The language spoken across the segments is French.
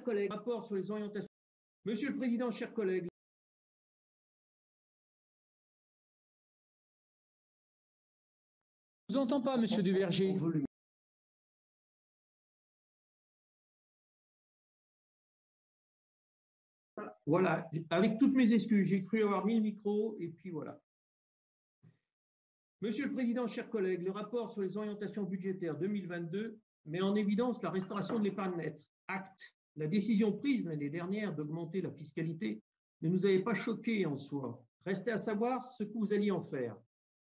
collègues, rapport sur les orientations. Monsieur le Président, chers collègues. Je ne vous entends pas, Monsieur Duverger. Voilà, avec toutes mes excuses, j'ai cru avoir mis le micro et puis voilà. Monsieur le Président, chers collègues, le rapport sur les orientations budgétaires 2022 met en évidence la restauration de l'épargne nette. Acte. La décision prise l'année dernière d'augmenter la fiscalité ne nous avait pas choqués en soi. Restait à savoir ce que vous alliez en faire.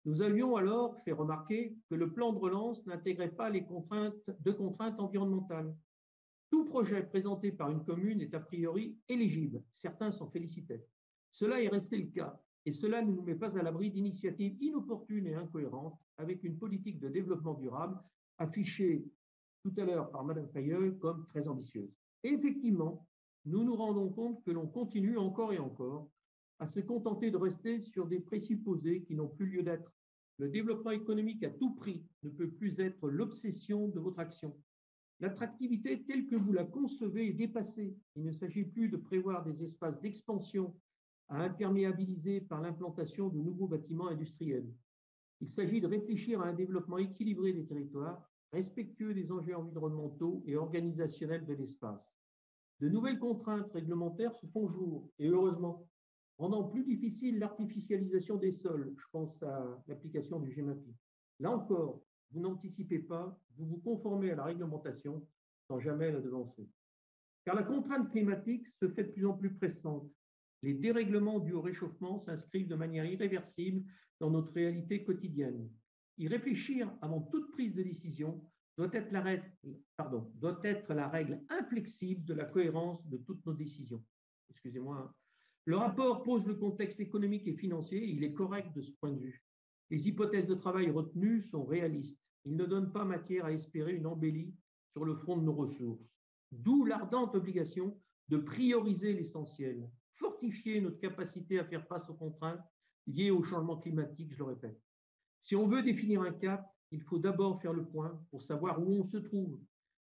Nous avions alors fait remarquer que le plan de relance n'intégrait pas les contraintes environnementales. Tout projet présenté par une commune est a priori éligible. Certains s'en félicitaient. Cela est resté le cas et cela ne nous met pas à l'abri d'initiatives inopportunes et incohérentes avec une politique de développement durable affichée tout à l'heure par Mme Fayeul comme très ambitieuse. Et effectivement, nous nous rendons compte que l'on continue encore et encore à se contenter de rester sur des présupposés qui n'ont plus lieu d'être. Le développement économique à tout prix ne peut plus être l'obsession de votre action. L'attractivité telle que vous la concevez est dépassée. Il ne s'agit plus de prévoir des espaces d'expansion à imperméabiliser par l'implantation de nouveaux bâtiments industriels. Il s'agit de réfléchir à un développement équilibré des territoires, respectueux des enjeux environnementaux et organisationnels de l'espace. De nouvelles contraintes réglementaires se font jour, et heureusement, rendant plus difficile l'artificialisation des sols. Je pense à l'application du GEMAPI. Là encore, vous n'anticipez pas, vous vous conformez à la réglementation sans jamais la devancer. Car la contrainte climatique se fait de plus en plus pressante. Les dérèglements dus au réchauffement s'inscrivent de manière irréversible dans notre réalité quotidienne. Y réfléchir avant toute prise de décision doit être la règle inflexible de la cohérence de toutes nos décisions. Excusez-moi. Le rapport pose le contexte économique et financier et il est correct de ce point de vue. Les hypothèses de travail retenues sont réalistes. Ils ne donnent pas matière à espérer une embellie sur le front de nos ressources. D'où l'ardente obligation de prioriser l'essentiel, fortifier notre capacité à faire face aux contraintes liées au changement climatique, je le répète. Si on veut définir un cap, il faut d'abord faire le point pour savoir où on se trouve.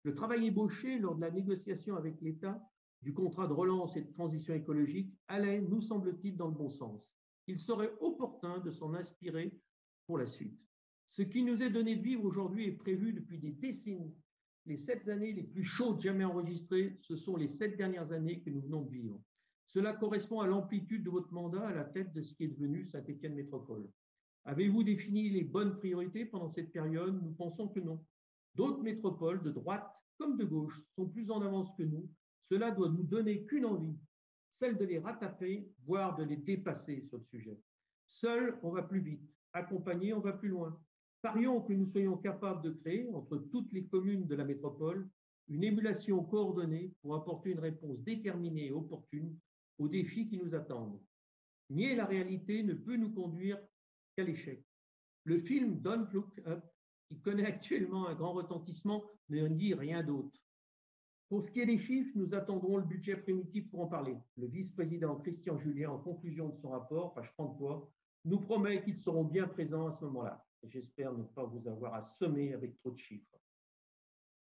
Le travail ébauché lors de la négociation avec l'État du contrat de relance et de transition écologique allait, nous semble-t-il, dans le bon sens. Il serait opportun de s'en inspirer pour la suite. Ce qui nous est donné de vivre aujourd'hui est prévu depuis des décennies. Les 7 années les plus chaudes jamais enregistrées, ce sont les 7 dernières années que nous venons de vivre. Cela correspond à l'amplitude de votre mandat à la tête de ce qui est devenu Saint-Étienne Métropole. Avez-vous défini les bonnes priorités pendant cette période? Nous pensons que non. D'autres métropoles, de droite comme de gauche, sont plus en avance que nous. Cela doit nous donner qu'une envie, celle de les rattraper, voire de les dépasser sur le sujet. Seul, on va plus vite. Accompagné, on va plus loin. Parions que nous soyons capables de créer, entre toutes les communes de la métropole, une émulation coordonnée pour apporter une réponse déterminée et opportune aux défis qui nous attendent. Nier la réalité ne peut nous conduire qu'à l'échec. Le film Don't Look Up, qui connaît actuellement un grand retentissement, ne dit rien d'autre. Pour ce qui est des chiffres, nous attendrons le budget primitif pour en parler. Le vice-président Christian Julien, en conclusion de son rapport, page 33, nous promet qu'ils seront bien présents à ce moment-là. J'espère ne pas vous avoir assommé avec trop de chiffres.